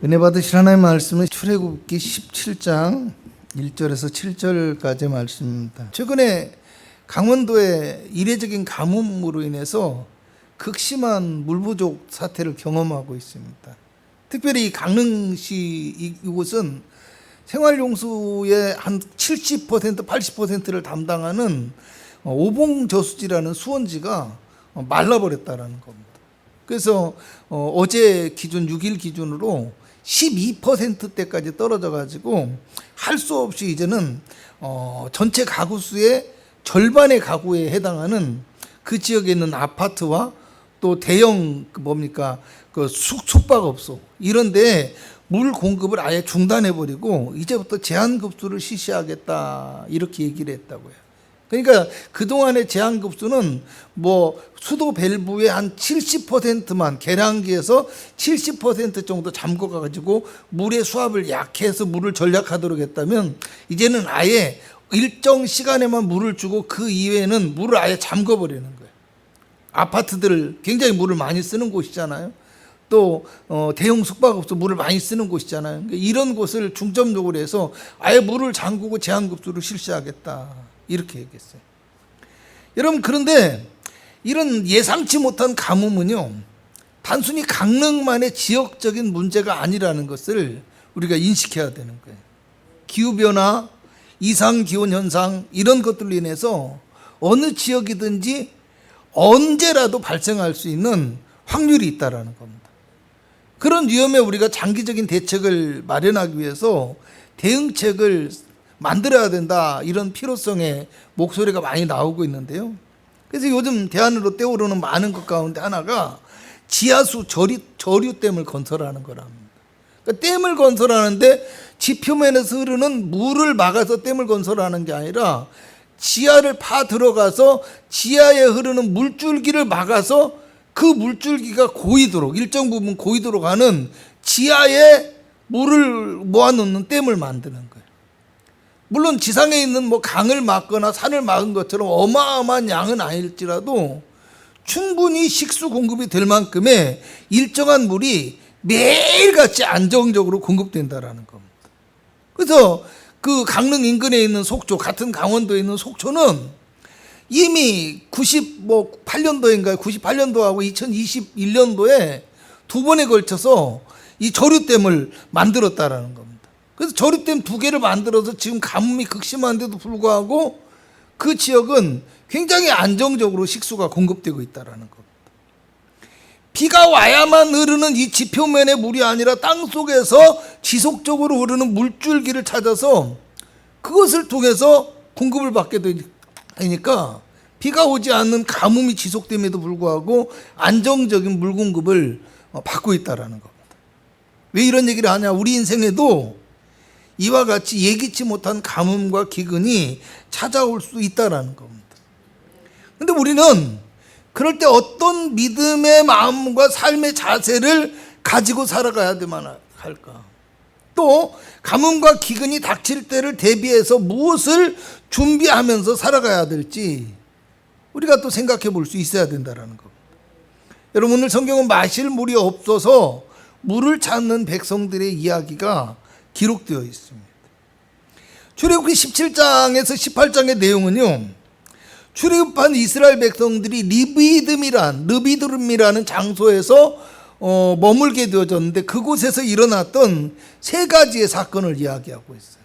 은혜 받으실 하나님의 말씀은 출애굽기 17장 1절에서 7절까지의 말씀입니다. 최근에 강원도에 이례적인 가뭄으로 인해서 극심한 물 부족 사태를 경험하고 있습니다. 특별히 강릉시 이곳은 생활용수의 한 70%, 80%를 담당하는 오봉저수지라는 수원지가 말라버렸다는 겁니다. 그래서 어제 기준 6일 기준으로 12%대까지 떨어져 가지고 할 수 없이 이제는 전체 가구 수의 절반의 가구에 해당하는 그 지역에 있는 아파트와 또 대형 그 숙박업소 이런데 물 공급을 아예 중단해 버리고 이제부터 제한급수를 실시하겠다 이렇게 얘기를 했다고요. 그러니까 그동안의 제한급수는 수도 밸브의 한 70%만 계량기에서 70% 정도 잠궈 가지고 물의 수압을 약해서 물을 전략하도록 했다면 이제는 아예 일정 시간에만 물을 주고 그 이외에는 물을 아예 잠궈 버리는 거예요. 아파트들 굉장히 물을 많이 쓰는 곳이잖아요. 또 대형 숙박업소 물을 많이 쓰는 곳이잖아요. 이런 곳을 중점적으로 해서 아예 물을 잠그고 제한급수를 실시하겠다 이렇게 얘기했어요. 여러분, 그런데 이런 예상치 못한 가뭄은요, 단순히 강릉만의 지역적인 문제가 아니라는 것을 우리가 인식해야 되는 거예요. 기후변화, 이상기온 현상 이런 것들로 인해서 어느 지역이든지 언제라도 발생할 수 있는 확률이 있다는 겁니다. 그런 위험에 우리가 장기적인 대책을 마련하기 위해서 대응책을 만들어야 된다 이런 필요성의 목소리가 많이 나오고 있는데요. 그래서 요즘 대안으로 떠오르는 많은 것 가운데 하나가 지하수 저류댐을 건설하는 거랍니다. 그러니까 댐을 건설하는데 지표면에서 흐르는 물을 막아서 댐을 건설하는 게 아니라 지하를 파 들어가서 지하에 흐르는 물줄기를 막아서 그 물줄기가 고이도록 일정 부분 고이도록 하는 지하에 물을 모아놓는 댐을 만드는 거예요. 물론 지상에 있는 강을 막거나 산을 막은 것처럼 어마어마한 양은 아닐지라도 충분히 식수 공급이 될 만큼의 일정한 물이 매일같이 안정적으로 공급된다라는 겁니다. 그래서 그 강릉 인근에 있는 속초, 같은 강원도에 있는 속초는 이미 98년도인가요? 98년도하고 2021년도에 두 번에 걸쳐서 이 저류댐을 만들었다라는 겁니다. 그래서 저류댐 2개를 만들어서 지금 가뭄이 극심한데도 불구하고 그 지역은 굉장히 안정적으로 식수가 공급되고 있다는 겁니다. 비가 와야만 흐르는 이 지표면의 물이 아니라 땅속에서 지속적으로 흐르는 물줄기를 찾아서 그것을 통해서 공급을 받게 되니까 비가 오지 않는 가뭄이 지속됨에도 불구하고 안정적인 물 공급을 받고 있다는 겁니다. 왜 이런 얘기를 하냐? 우리 인생에도 이와 같이 예기치 못한 가뭄과 기근이 찾아올 수 있다는 겁니다. 그런데 우리는 그럴 때 어떤 믿음의 마음과 삶의 자세를 가지고 살아가야만 할까? 또 가뭄과 기근이 닥칠 때를 대비해서 무엇을 준비하면서 살아가야 될지 우리가 또 생각해 볼 수 있어야 된다는 겁니다. 여러분, 오늘 성경은 마실 물이 없어서 물을 찾는 백성들의 이야기가 기록되어 있습니다. 출애굽기 17장에서 18장의 내용은요, 출애굽한 이스라엘 백성들이 르비드름이라는 장소에서 머물게 되어졌는데 그곳에서 일어났던 3가지의 사건을 이야기하고 있어요.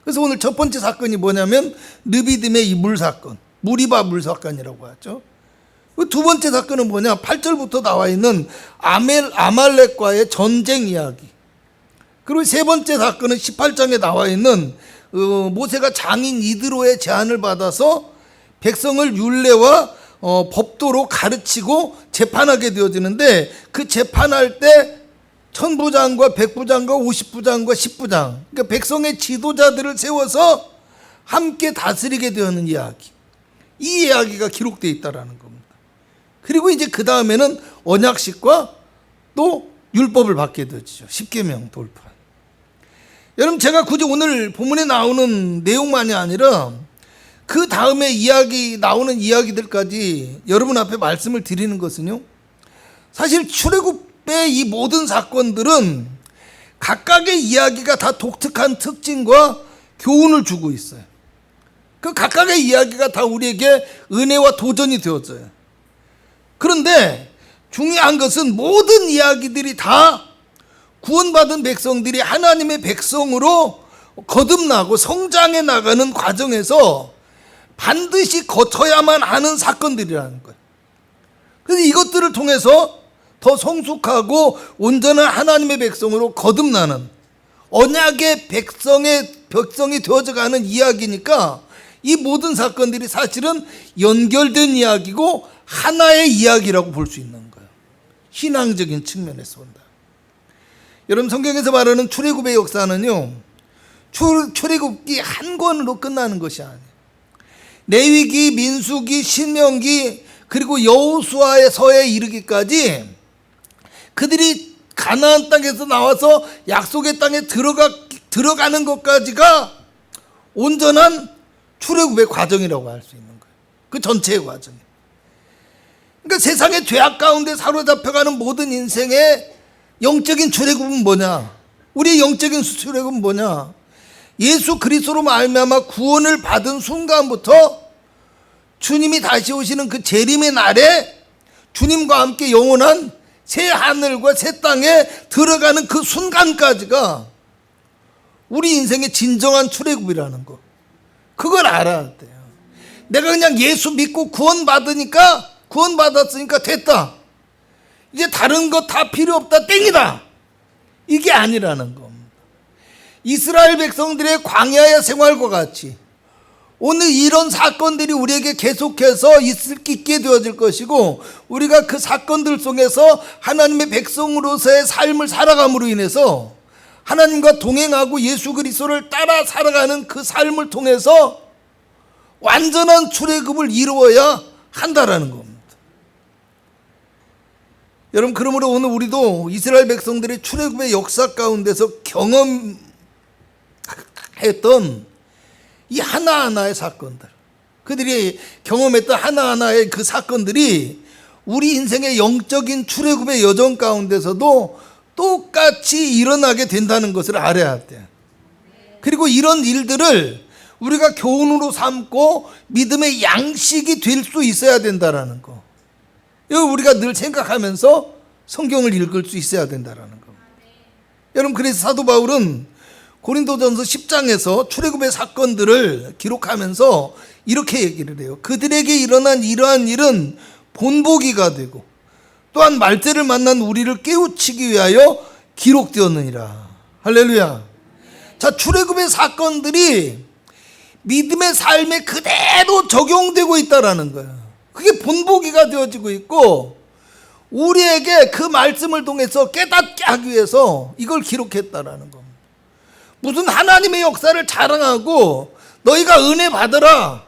그래서 오늘 첫 번째 사건이 뭐냐면 르비딤의 이 물 사건, 무리바 물 사건이라고 하죠. 두 번째 사건은 뭐냐? 8절부터 나와 있는 아말렉과의 전쟁 이야기. 그리고 세 번째 사건은 18장에 나와 있는 모세가 장인 이드로의 제안을 받아서 백성을 율례와 법도로 가르치고 재판하게 되어지는데 그 재판할 때 1000부장과 100부장과 50부장과 10부장, 그러니까 백성의 지도자들을 세워서 함께 다스리게 되는 이야기, 이 이야기가 기록되어 있다는 겁니다. 그리고 이제 그 다음에는 언약식과 또 율법을 받게 되죠. 십계명 돌파. 여러분, 제가 굳이 오늘 본문에 나오는 내용만이 아니라 그 다음에 나오는 이야기들까지 여러분 앞에 말씀을 드리는 것은요, 사실 출애굽의 이 모든 사건들은 각각의 이야기가 다 독특한 특징과 교훈을 주고 있어요. 그 각각의 이야기가 다 우리에게 은혜와 도전이 되어져요. 그런데 중요한 것은 모든 이야기들이 다 구원받은 백성들이 하나님의 백성으로 거듭나고 성장해 나가는 과정에서 반드시 거쳐야만 하는 사건들이라는 거예요. 그래서 이것들을 통해서 더 성숙하고 온전한 하나님의 백성으로 거듭나는 언약의 백성이 되어져가는 이야기니까 이 모든 사건들이 사실은 연결된 이야기고 하나의 이야기라고 볼 수 있는 거예요. 신앙적인 측면에서 본다. 여러분, 성경에서 말하는 출애굽의 역사는요, 출애굽기 한 권으로 끝나는 것이 아니에요. 레위기, 민수기, 신명기, 그리고 여호수아서에 이르기까지 그들이 가나안 땅에서 나와서 약속의 땅에 들어가는 것까지가 온전한 출애굽의 과정이라고 할 수 있는 거예요. 그 전체의 과정. 그러니까 세상의 죄악 가운데 사로잡혀가는 모든 인생의 영적인 출애굽은 뭐냐? 우리의 영적인 출애굽은 뭐냐? 예수 그리스도로 말미암아 구원을 받은 순간부터 주님이 다시 오시는 그 재림의 날에 주님과 함께 영원한 새 하늘과 새 땅에 들어가는 그 순간까지가 우리 인생의 진정한 출애굽이라는 거. 그걸 알아야 돼요. 내가 그냥 예수 믿고 구원받았으니까 됐다, 이제 다른 거 다 필요 없다, 땡이다, 이게 아니라는 겁니다. 이스라엘 백성들의 광야의 생활과 같이 오늘 이런 사건들이 우리에게 계속해서 있게 되어질 것이고, 우리가 그 사건들 속에서 하나님의 백성으로서의 삶을 살아감으로 인해서 하나님과 동행하고 예수 그리스도를 따라 살아가는 그 삶을 통해서 완전한 출애굽을 이루어야 한다라는 겁니다. 여러분, 그러므로 오늘 우리도 이스라엘 백성들의 출애굽의 역사 가운데서 경험했던 이 하나하나의 사건들, 그들이 경험했던 하나하나의 그 사건들이 우리 인생의 영적인 출애굽의 여정 가운데서도 똑같이 일어나게 된다는 것을 알아야 돼요. 그리고 이런 일들을 우리가 교훈으로 삼고 믿음의 양식이 될 수 있어야 된다는 거. 이거 우리가 늘 생각하면서 성경을 읽을 수 있어야 된다는 거. 여러분, 그래서 사도 바울은 고린도전서 10장에서 출애굽의 사건들을 기록하면서 이렇게 얘기를 해요. 그들에게 일어난 이러한 일은 본보기가 되고 또한 말세를 만난 우리를 깨우치기 위하여 기록되었느니라. 할렐루야. 자, 출애굽의 사건들이 믿음의 삶에 그대로 적용되고 있다라는 거예요. 그게 본보기가 되어지고 있고, 우리에게 그 말씀을 통해서 깨닫게 하기 위해서 이걸 기록했다라는 겁니다. 무슨 하나님의 역사를 자랑하고 너희가 은혜 받으라,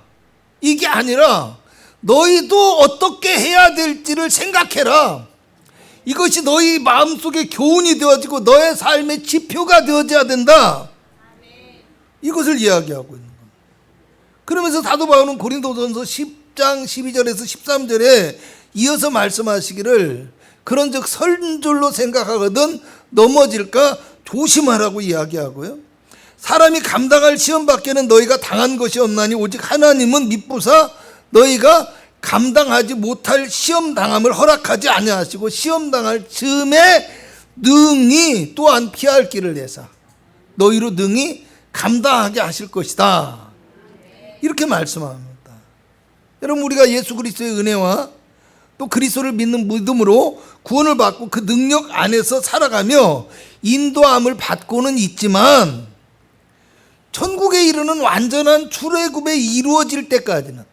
이게 아니라 너희도 어떻게 해야 될지를 생각해라. 이것이 너희 마음속에 교훈이 되어지고 너의 삶의 지표가 되어져야 된다, 이것을 이야기하고 있는 겁니다. 그러면서 사도 바울은 고린도전서 10장 12절에서 13절에 이어서 말씀하시기를, 그런즉 설줄로 생각하거든 넘어질까 조심하라고 이야기하고요. 사람이 감당할 시험 밖에는 너희가 당한 것이 없나니 오직 하나님은 미쁘사 너희가 감당하지 못할 시험 당함을 허락하지 아니하시고 시험 당할 즈음에 능히 또한 피할 길을 내사 너희로 능히 감당하게 하실 것이다, 이렇게 말씀합니다. 여러분, 우리가 예수 그리스도의 은혜와 또 그리스도를 믿는 믿음으로 구원을 받고 그 능력 안에서 살아가며 인도함을 받고는 있지만, 천국에 이르는 완전한 출애굽이 이루어질 때까지는,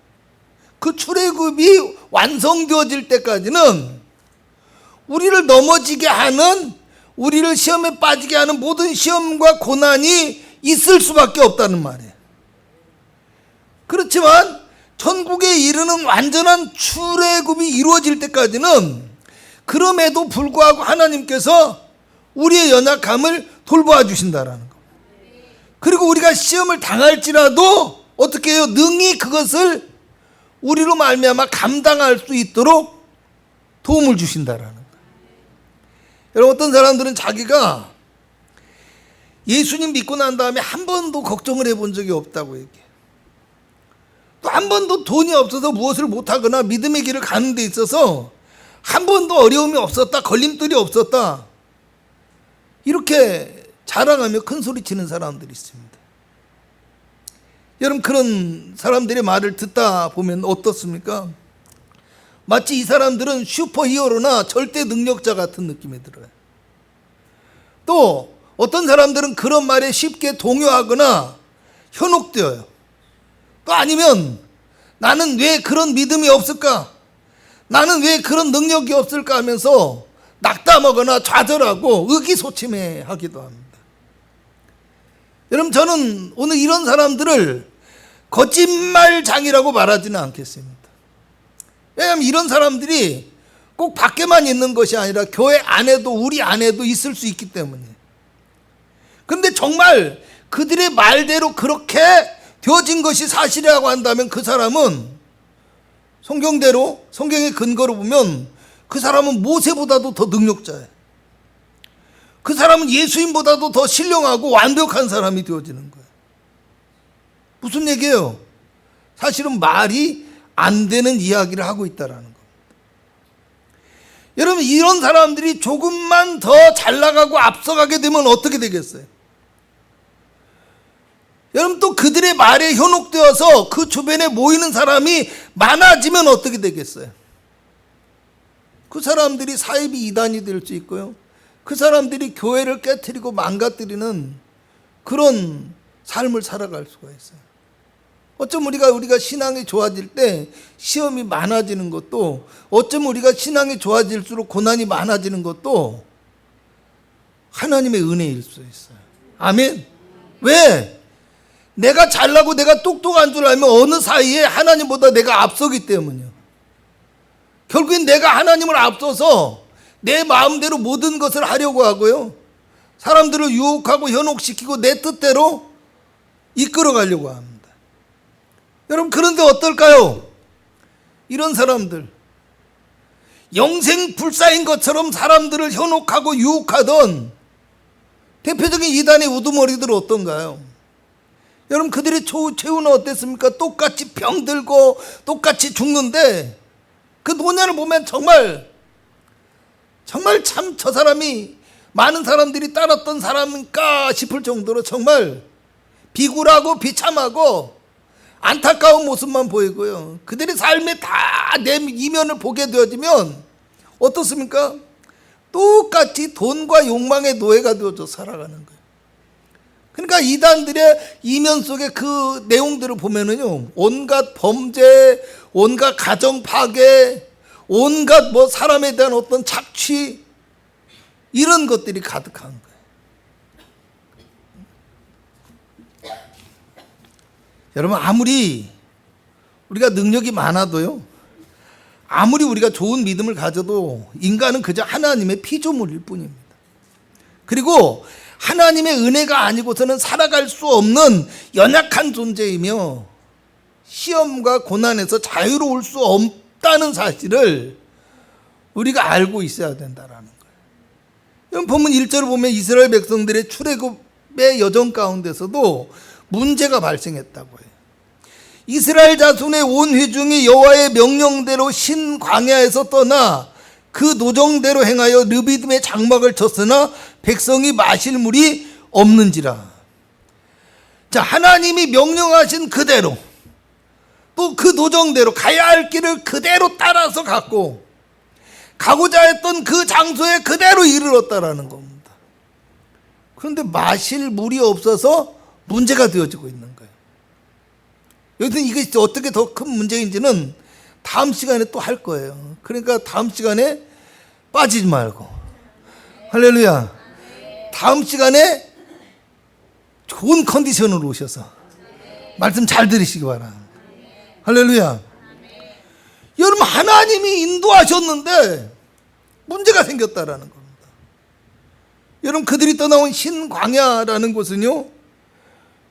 그 출애굽이 완성되어질 때까지는 우리를 넘어지게 하는, 우리를 시험에 빠지게 하는 모든 시험과 고난이 있을 수밖에 없다는 말이에요. 그렇지만 천국에 이르는 완전한 출애굽이 이루어질 때까지는 그럼에도 불구하고 하나님께서 우리의 연약함을 돌보아 주신다라는 거. 그리고 우리가 시험을 당할지라도 어떻게 해요? 능히 그것을 우리로 말미암아 감당할 수 있도록 도움을 주신다라는 거. 여러분, 어떤 사람들은 자기가 예수님 믿고 난 다음에 한 번도 걱정을 해본 적이 없다고 얘기해요. 또 한 번도 돈이 없어서 무엇을 못하거나 믿음의 길을 가는 데 있어서 한 번도 어려움이 없었다, 걸림돌이 없었다, 이렇게 자랑하며 큰 소리 치는 사람들이 있습니다. 여러분, 그런 사람들의 말을 듣다 보면 어떻습니까? 마치 이 사람들은 슈퍼히어로나 절대 능력자 같은 느낌이 들어요. 또 어떤 사람들은 그런 말에 쉽게 동요하거나 현혹되어요. 또 아니면 나는 왜 그런 믿음이 없을까? 나는 왜 그런 능력이 없을까 하면서 낙담하거나 좌절하고 의기소침해하기도 합니다. 여러분, 저는 오늘 이런 사람들을 거짓말장이라고 말하지는 않겠습니다. 왜냐하면 이런 사람들이 꼭 밖에만 있는 것이 아니라 교회 안에도, 우리 안에도 있을 수 있기 때문에. 그런데 정말 그들의 말대로 그렇게 되어진 것이 사실이라고 한다면 그 사람은 성경대로, 성경의 근거로 보면 그 사람은 모세보다도 더 능력자예요. 그 사람은 예수님보다도 더 신령하고 완벽한 사람이 되어지는 거예요. 무슨 얘기예요? 사실은 말이 안 되는 이야기를 하고 있다라는 겁니다. 여러분, 이런 사람들이 조금만 더 잘 나가고 앞서가게 되면 어떻게 되겠어요? 여러분, 또 그들의 말에 현혹되어서 그 주변에 모이는 사람이 많아지면 어떻게 되겠어요? 그 사람들이 사이비 이단이 될 수 있고요, 그 사람들이 교회를 깨트리고 망가뜨리는 그런 삶을 살아갈 수가 있어요. 어쩜 우리가 신앙이 좋아질 때 시험이 많아지는 것도, 어쩜 우리가 신앙이 좋아질수록 고난이 많아지는 것도 하나님의 은혜일 수 있어요. 아멘. 왜? 내가 잘나고 내가 똑똑한 줄 알면 어느 사이에 하나님보다 내가 앞서기 때문이요. 결국엔 내가 하나님을 앞서서 내 마음대로 모든 것을 하려고 하고요, 사람들을 유혹하고 현혹시키고 내 뜻대로 이끌어 가려고 합니다. 여러분, 그런데 어떨까요? 이런 사람들, 영생불사인 것처럼 사람들을 현혹하고 유혹하던 대표적인 이단의 우두머리들 어떤가요? 여러분, 그들의 최후는 어땠습니까? 똑같이 병들고 똑같이 죽는데 그 노년을 보면 정말 참 저 사람이 많은 사람들이 따랐던 사람인가 싶을 정도로 정말 비굴하고 비참하고 안타까운 모습만 보이고요, 그들의 삶에 다 내 이면을 보게 되어지면 어떻습니까? 똑같이 돈과 욕망의 노예가 되어져 살아가는 거예요. 그러니까 이단들의 이면 속에 그 내용들을 보면은요, 온갖 범죄, 온갖 가정 파괴, 온갖 사람에 대한 어떤 착취, 이런 것들이 가득한 거예요. 여러분, 아무리 우리가 능력이 많아도요, 아무리 우리가 좋은 믿음을 가져도 인간은 그저 하나님의 피조물일 뿐입니다. 그리고 하나님의 은혜가 아니고서는 살아갈 수 없는 연약한 존재이며 시험과 고난에서 자유로울 수 없다는 사실을 우리가 알고 있어야 된다라는 거예요. 본문 1절을 보면 이스라엘 백성들의 출애굽의 여정 가운데서도 문제가 발생했다고 해요. 이스라엘 자손의 온 회중이 여호와의 명령대로 신 광야에서 떠나 그 노정대로 행하여 르비딤의 장막을 쳤으나 백성이 마실 물이 없는지라. 자, 하나님이 명령하신 그대로, 또 그 노정대로 가야 할 길을 그대로 따라서 갔고 가고자 했던 그 장소에 그대로 이르렀다라는 겁니다. 그런데 마실 물이 없어서 문제가 되어지고 있는 거예요. 여기서 이게 어떻게 더 큰 문제인지는 다음 시간에 또 할 거예요. 그러니까 다음 시간에 빠지지 말고, 할렐루야, 다음 시간에 좋은 컨디션으로 오셔서 말씀 잘 들으시기 바랍니다. 할렐루야. 여러분, 하나님이 인도하셨는데 문제가 생겼다라는 겁니다. 여러분, 그들이 떠나온 신광야라는 곳은요,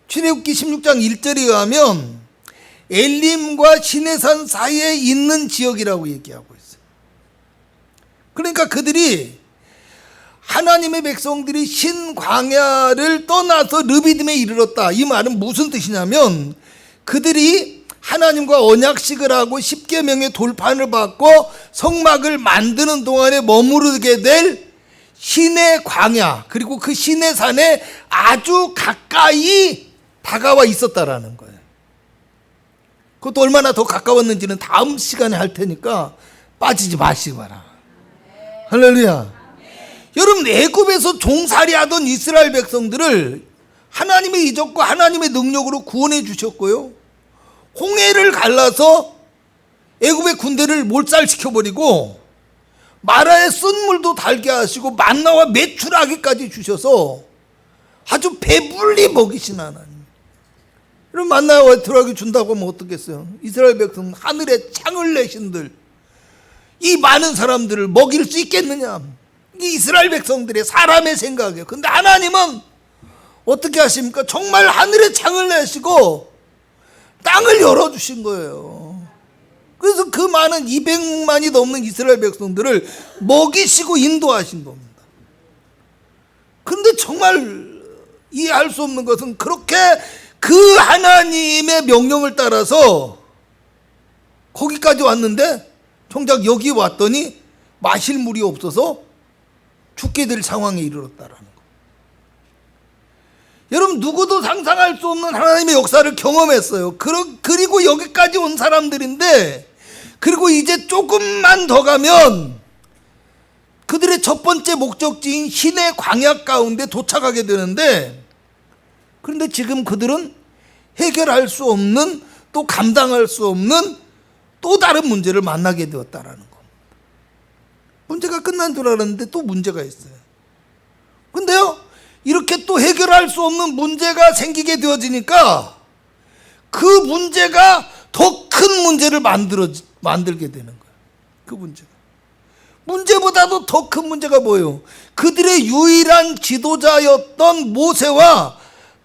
출애굽기 16장 1절에 의하면 엘림과 시내산 사이에 있는 지역이라고 얘기하고 있어요. 그러니까 그들이 하나님의 백성들이 신광야를 떠나서 르비딤에 이르렀다. 이 말은 무슨 뜻이냐면 그들이 하나님과 언약식을 하고 십계명의 돌판을 받고 성막을 만드는 동안에 머무르게 될 신의 광야, 그리고 그 신의 산에 아주 가까이 다가와 있었다라는 거예요. 그것도 얼마나 더 가까웠는지는 다음 시간에 할 테니까 빠지지 마시기 바라. 할렐루야. 여러분, 애굽에서 종살이하던 이스라엘 백성들을 하나님의 이적과 하나님의 능력으로 구원해 주셨고요, 홍해를 갈라서 애굽의 군대를 몰살시켜버리고 마라의 쓴물도 달게 하시고 만나와 메추라기까지 주셔서 아주 배불리 먹이신 하나님. 여러분, 만나와 메추라기 준다고 하면 어떻겠어요? 이스라엘 백성 하늘에 창을 내신들 이 많은 사람들을 먹일 수 있겠느냐? 이 이스라엘 백성들의 사람의 생각이에요. 근데 하나님은 어떻게 하십니까? 정말 하늘에 창을 내시고 땅을 열어주신 거예요. 그래서 그 많은 200만이 넘는 이스라엘 백성들을 먹이시고 인도하신 겁니다. 그런데 정말 이해할 수 없는 것은 그렇게 그 하나님의 명령을 따라서 거기까지 왔는데 정작 여기 왔더니 마실 물이 없어서 죽게 될 상황에 이르렀다라는 거. 여러분, 누구도 상상할 수 없는 하나님의 역사를 경험했어요. 그리고 여기까지 온 사람들인데, 그리고 이제 조금만 더 가면 그들의 첫 번째 목적지인 신의 광야 가운데 도착하게 되는데, 그런데 지금 그들은 해결할 수 없는, 또 감당할 수 없는 또 다른 문제를 만나게 되었다라는 겁니다. 문제가 끝난 줄 알았는데 또 문제가 있어요. 근데요, 이렇게 또 해결할 수 없는 문제가 생기게 되어지니까 그 문제가 더 큰 문제를 만들게 되는 거예요. 그 문제보다도 더 큰 문제가 뭐예요? 그들의 유일한 지도자였던 모세와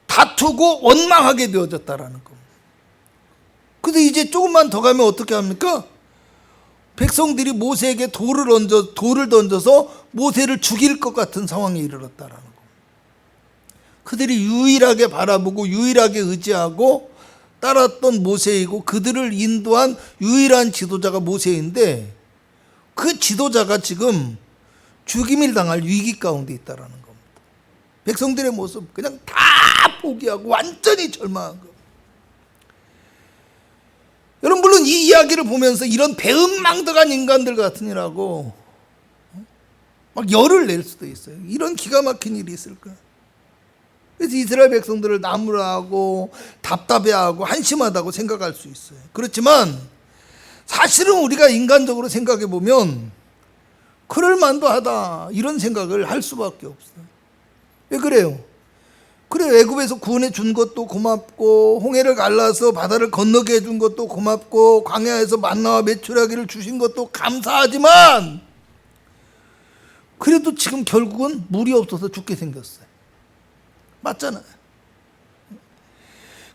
다투고 원망하게 되어졌다라는 겁니다. 근데 이제 조금만 더 가면 어떻게 합니까? 백성들이 모세에게 돌을 던져서 모세를 죽일 것 같은 상황에 이르렀다라는 겁니다. 그들이 유일하게 바라보고 유일하게 의지하고 따랐던 모세이고 그들을 인도한 유일한 지도자가 모세인데, 그 지도자가 지금 죽임을 당할 위기 가운데 있다라는 겁니다. 백성들의 모습 그냥 다 포기하고 완전히 절망한 겁니다. 여러분, 물론 이 이야기를 보면서 이런 배은망덕한 인간들 같으니라고 막 열을 낼 수도 있어요. 이런 기가 막힌 일이 있을까? 그래서 이스라엘 백성들을 나무라하고 답답해하고 한심하다고 생각할 수 있어요. 그렇지만 사실은 우리가 인간적으로 생각해 보면 그럴만도 하다, 이런 생각을 할 수밖에 없어요. 왜 그래요? 그래, 애굽에서 구원해 준 것도 고맙고, 홍해를 갈라서 바다를 건너게 해준 것도 고맙고, 광야에서 만나와 메추라기를 주신 것도 감사하지만, 그래도 지금 결국은 물이 없어서 죽게 생겼어요. 맞잖아요.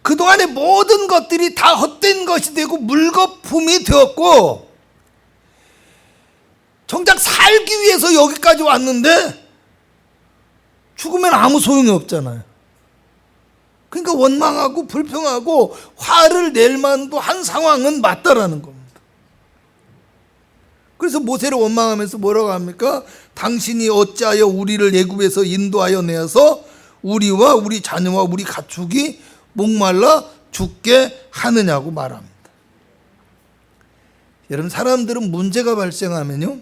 그동안의 모든 것들이 다 헛된 것이 되고 물거품이 되었고, 정작 살기 위해서 여기까지 왔는데 죽으면 아무 소용이 없잖아요. 그러니까 원망하고 불평하고 화를 낼 만도 한 상황은 맞다라는 겁니다. 그래서 모세를 원망하면서 뭐라고 합니까? 당신이 어찌하여 우리를 애굽에서 인도하여 내어서 우리와 우리 자녀와 우리 가축이 목말라 죽게 하느냐고 말합니다. 여러분, 사람들은 문제가 발생하면요,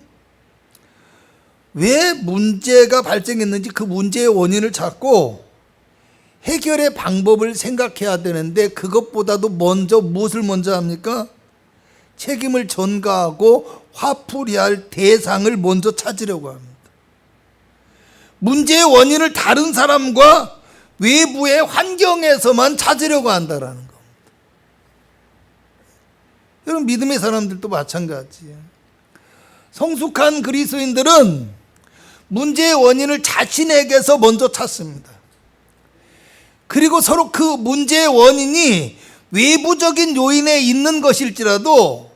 왜 문제가 발생했는지 그 문제의 원인을 찾고 해결의 방법을 생각해야 되는데, 그것보다도 먼저 무엇을 먼저 합니까? 책임을 전가하고 화풀이할 대상을 먼저 찾으려고 합니다. 문제의 원인을 다른 사람과 외부의 환경에서만 찾으려고 한다라는 겁니다. 여러분, 믿음의 사람들도 마찬가지예요. 성숙한 그리스도인들은 문제의 원인을 자신에게서 먼저 찾습니다. 그리고 서로 그 문제의 원인이 외부적인 요인에 있는 것일지라도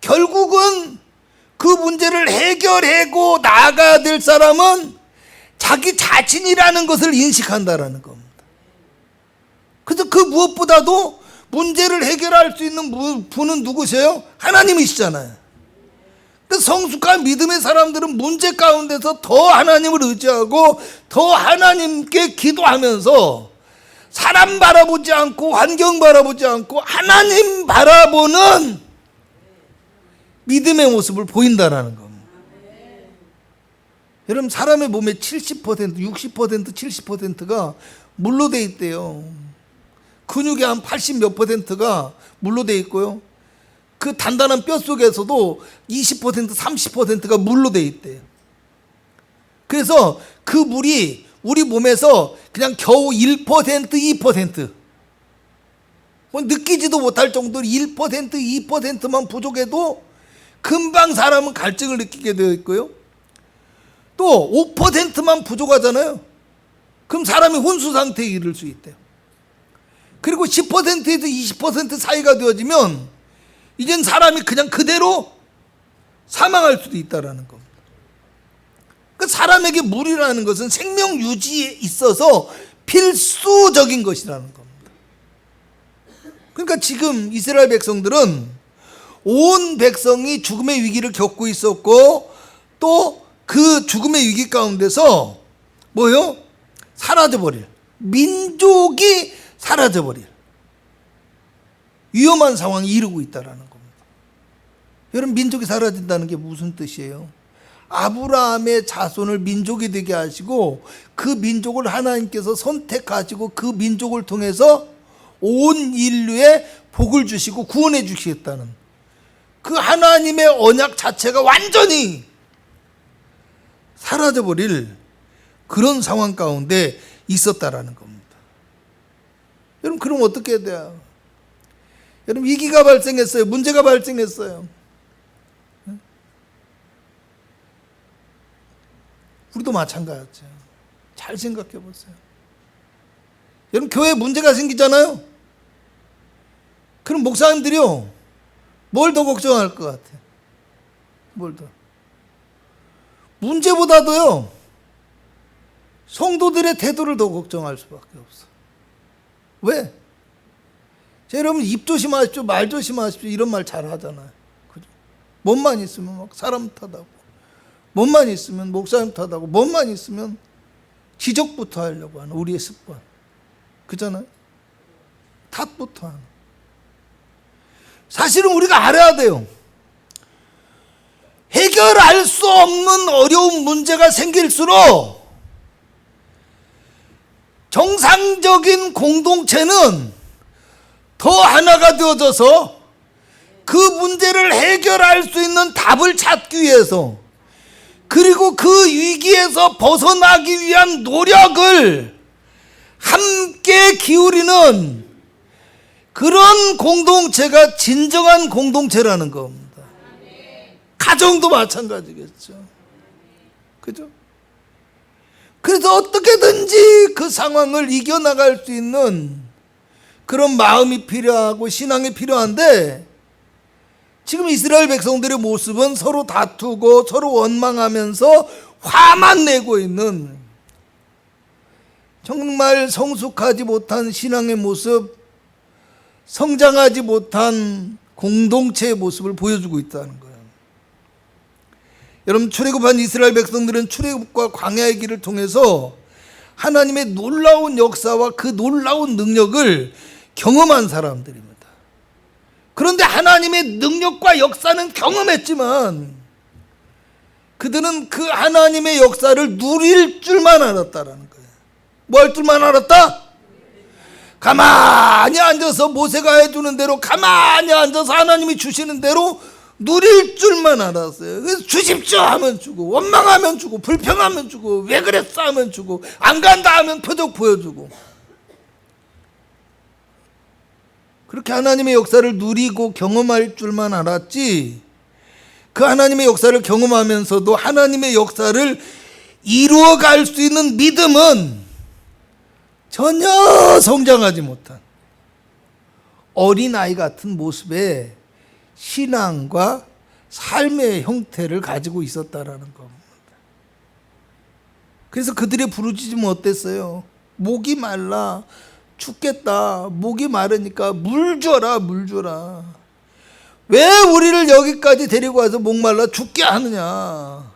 결국은 그 문제를 해결하고 나아가야 될 사람은 자기 자신이라는 것을 인식한다라는 겁니다. 그래서 그 무엇보다도 문제를 해결할 수 있는 분은 누구세요? 하나님이시잖아요. 그 성숙한 믿음의 사람들은 문제 가운데서 더 하나님을 의지하고 더 하나님께 기도하면서 사람 바라보지 않고 환경 바라보지 않고 하나님 바라보는 믿음의 모습을 보인다라는 겁니다. 여러분, 사람의 몸의 70%, 60%, 70%가 물로 돼 있대요. 근육의 한 80 몇 %가 물로 돼 있고요. 그 단단한 뼈 속에서도 20%, 30%가 물로 돼 있대요. 그래서 그 물이 우리 몸에서 그냥 겨우 1%, 2%, 느끼지도 못할 정도로 1%, 2%만 부족해도 금방 사람은 갈증을 느끼게 되어 있고요. 또 5%만 부족하잖아요. 그럼 사람이 혼수 상태에 이를 수 있대요. 그리고 10%에서 20% 사이가 되어지면 이젠 사람이 그냥 그대로 사망할 수도 있다라는 겁니다. 그 사람에게 물이라는 것은 생명 유지에 있어서 필수적인 것이라는 겁니다. 그러니까 지금 이스라엘 백성들은 온 백성이 죽음의 위기를 겪고 있었고 또 그 죽음의 위기 가운데서 뭐요? 사라져버릴, 민족이 사라져버릴 위험한 상황에 이르고 있다는 겁니다. 여러분, 민족이 사라진다는 게 무슨 뜻이에요? 아브라함의 자손을 민족이 되게 하시고 그 민족을 하나님께서 선택하시고 그 민족을 통해서 온 인류에 복을 주시고 구원해 주시겠다는 그 하나님의 언약 자체가 완전히 사라져버릴 그런 상황 가운데 있었다라는 겁니다. 여러분, 그럼 어떻게 해야 돼요? 여러분, 위기가 발생했어요. 문제가 발생했어요. 우리도 마찬가지죠. 잘 생각해 보세요. 여러분, 교회에 문제가 생기잖아요. 그럼 목사님들이요, 뭘 더 걱정할 것 같아요? 뭘 더? 문제보다도요, 성도들의 태도를 더 걱정할 수밖에 없어. 왜? 자, 여러분, 입 조심하십시오, 말 조심하십시오, 이런 말 잘 하잖아요. 그죠? 몸만 있으면 막 사람 탓하고, 몸만 있으면 목사님 탓하고, 몸만 있으면 지적부터 하려고 하는 우리의 습관. 그잖아요? 탓부터 하는. 사실은 우리가 알아야 돼요. 해결할 수 없는 어려운 문제가 생길수록 정상적인 공동체는 더 하나가 되어져서 그 문제를 해결할 수 있는 답을 찾기 위해서 그리고 그 위기에서 벗어나기 위한 노력을 함께 기울이는 그런 공동체가 진정한 공동체라는 겁니다. 가정도 마찬가지겠죠. 그죠? 그래서 어떻게든지 그 상황을 이겨나갈 수 있는 그런 마음이 필요하고 신앙이 필요한데, 지금 이스라엘 백성들의 모습은 서로 다투고 서로 원망하면서 화만 내고 있는 정말 성숙하지 못한 신앙의 모습, 성장하지 못한 공동체의 모습을 보여주고 있다는 거예요. 여러분, 출애굽한 이스라엘 백성들은 출애굽과 광야의 길을 통해서 하나님의 놀라운 역사와 그 놀라운 능력을 경험한 사람들입니다. 그런데 하나님의 능력과 역사는 경험했지만 그들은 그 하나님의 역사를 누릴 줄만 알았다라는 거예요. 뭐 할 줄만 알았다? 가만히 앉아서 모세가 해주는 대로 가만히 앉아서 하나님이 주시는 대로 누릴 줄만 알았어요. 그래서 주십시오 하면 주고, 원망하면 주고, 불평하면 주고, 왜 그랬어 하면 주고, 안 간다 하면 표적 보여주고. 그렇게 하나님의 역사를 누리고 경험할 줄만 알았지, 그 하나님의 역사를 경험하면서도 하나님의 역사를 이루어갈 수 있는 믿음은 전혀 성장하지 못한 어린아이 같은 모습의 신앙과 삶의 형태를 가지고 있었다라는 겁니다. 그래서 그들의 부르짖음은 어땠어요? 목이 말라 죽겠다. 목이 마르니까 물 줘라, 물 줘라. 왜 우리를 여기까지 데리고 와서 목말라 죽게 하느냐,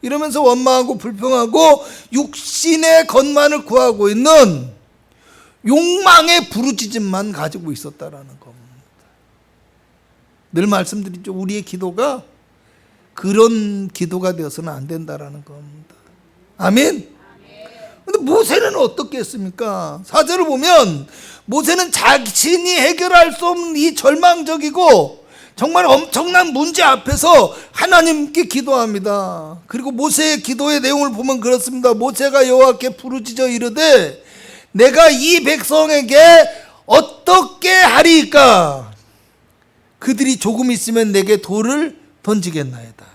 이러면서 원망하고 불평하고 육신의 것만을 구하고 있는 욕망의 부르짖음만 가지고 있었다라는 겁니다. 늘 말씀드리죠. 우리의 기도가 그런 기도가 되어서는 안 된다라는 겁니다. 아멘. 근데 모세는 어떻게 했습니까? 4절을 보면 모세는 자신이 해결할 수 없는 이 절망적이고 정말 엄청난 문제 앞에서 하나님께 기도합니다. 그리고 모세의 기도의 내용을 보면 그렇습니다. 모세가 여호와께 부르짖어 이르되 내가 이 백성에게 어떻게 하리이까? 그들이 조금 있으면 내게 돌을 던지겠나이다.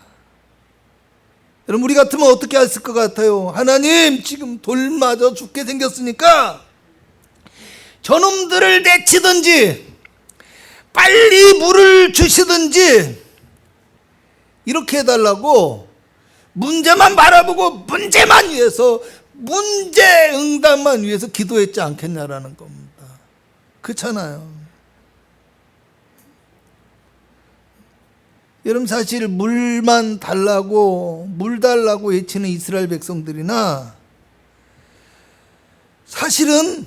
여러분, 우리 같으면 어떻게 했을 것 같아요? 하나님, 지금 돌 맞아 죽게 생겼으니까 저놈들을 내치든지 빨리 물을 주시든지 이렇게 해달라고 문제만 바라보고 문제만 위해서, 문제 응답만 위해서 기도했지 않겠냐라는 겁니다. 그렇잖아요. 여러분, 사실 물만 달라고, 물 달라고 외치는 이스라엘 백성들이나 사실은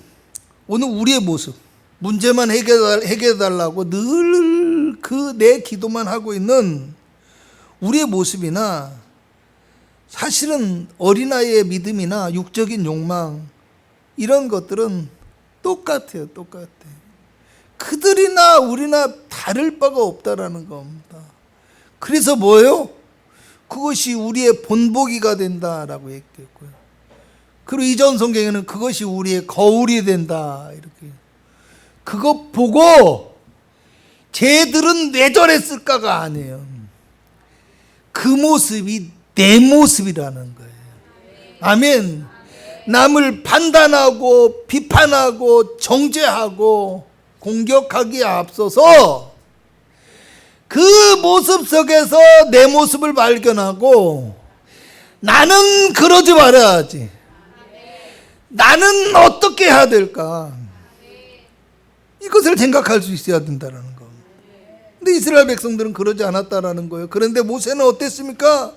오늘 우리의 모습, 문제만 해결해달라고 늘 그 내 기도만 하고 있는 우리의 모습이나 사실은 어린아이의 믿음이나 육적인 욕망, 이런 것들은 똑같아요. 똑같아요. 그들이나 우리나 다를 바가 없다라는 겁니다. 그래서 뭐예요? 그것이 우리의 본보기가 된다라고 얘기했고요. 그리고 이전 성경에는 그것이 우리의 거울이 된다, 이렇게. 그것 보고 쟤들은 뇌절했을까가 아니에요. 그 모습이 내 모습이라는 거예요. 아멘. 남을 판단하고 비판하고 정죄하고 공격하기에 앞서서 그 모습 속에서 내 모습을 발견하고 나는 그러지 말아야지, 나는 어떻게 해야 될까, 이것을 생각할 수 있어야 된다는 겁니다. 근데 이스라엘 백성들은 그러지 않았다라는 거예요. 그런데 모세는 어땠습니까?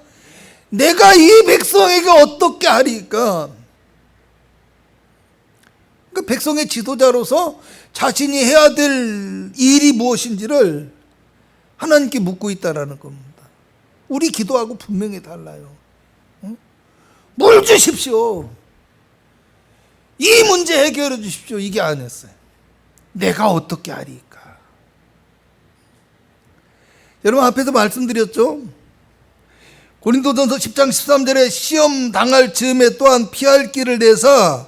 내가 이 백성에게 어떻게 하리까? 그러니까 백성의 지도자로서 자신이 해야 될 일이 무엇인지를 하나님께 묻고 있다라는 겁니다. 우리 기도하고 분명히 달라요. 물 주십시오, 이 문제 해결해 주십시오, 이게 아니었어요. 내가 어떻게 하리까? 여러분, 앞에서 말씀드렸죠. 고린도전서 10장 13절에 시험 당할 즈음에 또한 피할 길을 내사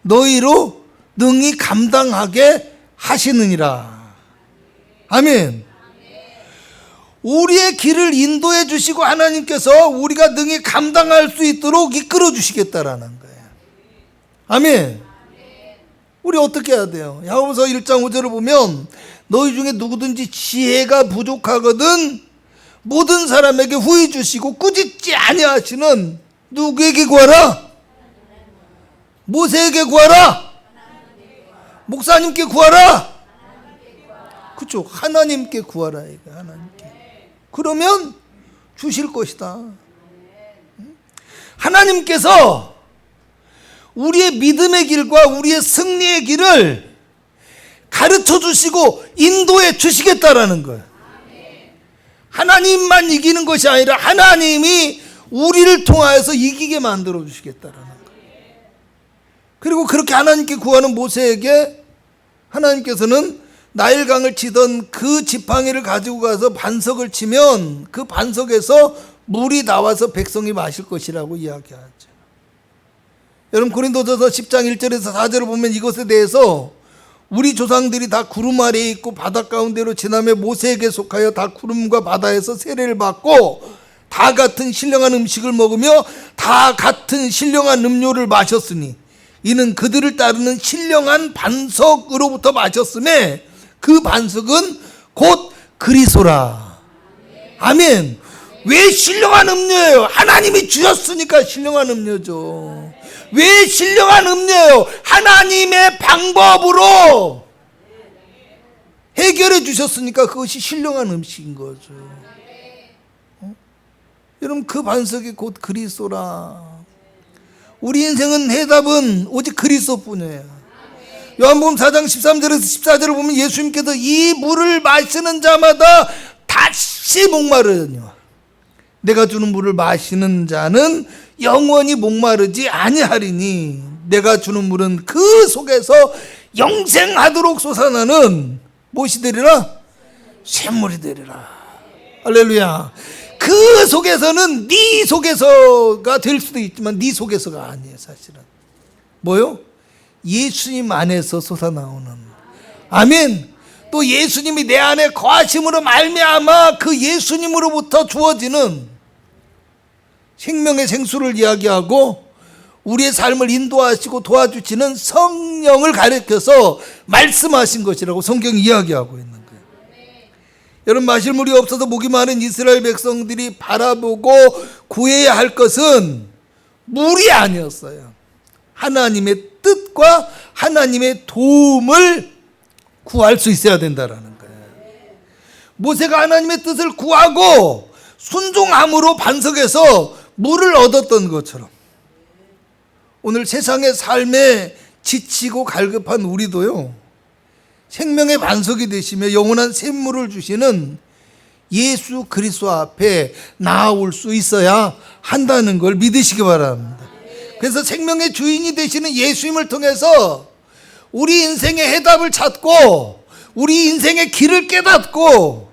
너희로 능히 감당하게 하시느니라. 아멘. 우리의 길을 인도해 주시고 하나님께서 우리가 능히 감당할 수 있도록 이끌어 주시겠다라는 거예요. 아멘. 우리 어떻게 해야 돼요? 야고보서 1장 5절을 보면 너희 중에 누구든지 지혜가 부족하거든 모든 사람에게 후히 주시고 꾸짖지 아니하시는 누구에게 구하라? 모세에게 구하라? 목사님께 구하라? 그렇죠. 하나님께 구하라. 하나님께. 그러면 주실 것이다. 하나님께서 우리의 믿음의 길과 우리의 승리의 길을 가르쳐 주시고 인도해 주시겠다라는 거예요. 하나님만 이기는 것이 아니라 하나님이 우리를 통하여서 이기게 만들어 주시겠다라는 거예요. 그리고 그렇게 하나님께 구하는 모세에게 하나님께서는 나일강을 치던 그 지팡이를 가지고 가서 반석을 치면 그 반석에서 물이 나와서 백성이 마실 것이라고 이야기하죠. 여러분, 고린도전서 10장 1절에서 4절을 보면 이것에 대해서 우리 조상들이 다 구름 아래에 있고 바다 가운데로 지나며 모세에게 속하여 다 구름과 바다에서 세례를 받고 다 같은 신령한 음식을 먹으며 다 같은 신령한 음료를 마셨으니 이는 그들을 따르는 신령한 반석으로부터 마셨음에 그 반석은 곧 그리스도라. 아멘. 왜 신령한 음료예요? 하나님이 주셨으니까 신령한 음료죠. 왜 신령한 음료예요? 하나님의 방법으로 해결해 주셨으니까 그것이 신령한 음식인 거죠. 여러분, 그 반석이 곧 그리스도라. 우리 인생은 해답은 오직 그리스도뿐이에요. 요한복음 4장 13절에서 14절을 보면 예수님께서 이 물을 마시는 자마다 다시 목마르거니와 내가 주는 물을 마시는 자는 영원히 목마르지 아니하리니 내가 주는 물은 그 속에서 영생하도록 솟아나는 무엇이 되리라? 샘물이 되리라. 할렐루야. 그 속에서는 네 속에서가 될 수도 있지만 네 속에서가 아니에요. 사실은 뭐요? 예수님 안에서 솟아나오는, 아멘. 또 예수님이 내 안에 거하심으로 말미암아 그 예수님으로부터 주어지는 생명의 생수를 이야기하고 우리의 삶을 인도하시고 도와주시는 성령을 가리켜서 말씀하신 것이라고 성경이 이야기하고 있는 거예요. 여러분, 마실 물이 없어서 목이 마른 이스라엘 백성들이 바라보고 구해야 할 것은 물이 아니었어요. 하나님의 뜻과 하나님의 도움을 구할 수 있어야 된다라는 거예요. 모세가 하나님의 뜻을 구하고 순종함으로 반석에서 물을 얻었던 것처럼 오늘 세상의 삶에 지치고 갈급한 우리도요, 생명의 반석이 되시며 영원한 샘물을 주시는 예수 그리스도 앞에 나아올 수 있어야 한다는 걸 믿으시기 바랍니다. 그래서 생명의 주인이 되시는 예수님을 통해서 우리 인생의 해답을 찾고 우리 인생의 길을 깨닫고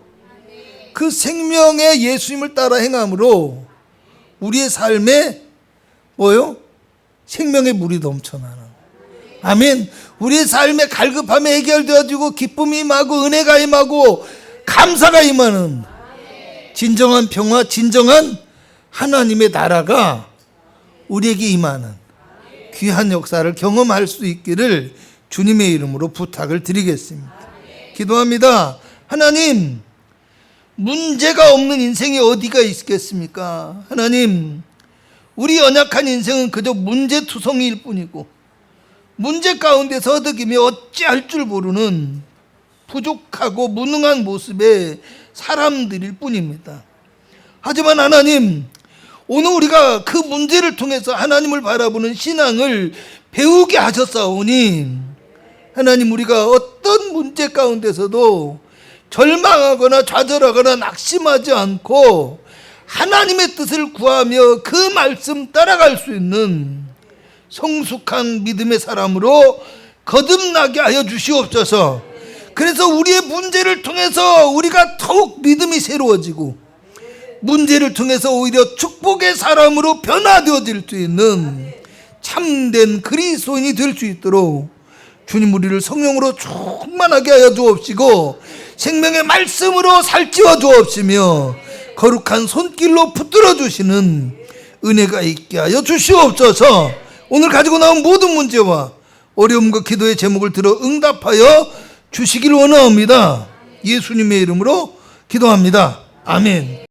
그 생명의 예수님을 따라 행함으로 우리의 삶에 뭐요? 생명의 물이 넘쳐나는, 아멘. 우리의 삶의 갈급함이 해결되어지고 기쁨이 임하고 은혜가 임하고 감사가 임하는 진정한 평화, 진정한 하나님의 나라가 우리에게 임하는 귀한 역사를 경험할 수 있기를 주님의 이름으로 부탁을 드리겠습니다. 기도합니다. 하나님, 문제가 없는 인생이 어디가 있겠습니까? 하나님, 우리 연약한 인생은 그저 문제투성이일 뿐이고 문제 가운데서 허덕이며 어찌할 줄 모르는 부족하고 무능한 모습의 사람들일 뿐입니다. 하지만 하나님, 오늘 우리가 그 문제를 통해서 하나님을 바라보는 신앙을 배우게 하셨사오니 하나님, 우리가 어떤 문제 가운데서도 절망하거나 좌절하거나 낙심하지 않고 하나님의 뜻을 구하며 그 말씀 따라갈 수 있는 성숙한 믿음의 사람으로 거듭나게 하여 주시옵소서. 그래서 우리의 문제를 통해서 우리가 더욱 믿음이 새로워지고 문제를 통해서 오히려 축복의 사람으로 변화되어질 수 있는 참된 그리스도인이 될 수 있도록 주님, 우리를 성령으로 충만하게 하여 주옵시고 생명의 말씀으로 살찌워 주옵시며 거룩한 손길로 붙들어 주시는 은혜가 있게 하여 주시옵소서. 오늘 가지고 나온 모든 문제와 어려움과 기도의 제목을 들어 응답하여 주시길 원하옵니다. 예수님의 이름으로 기도합니다. 아멘.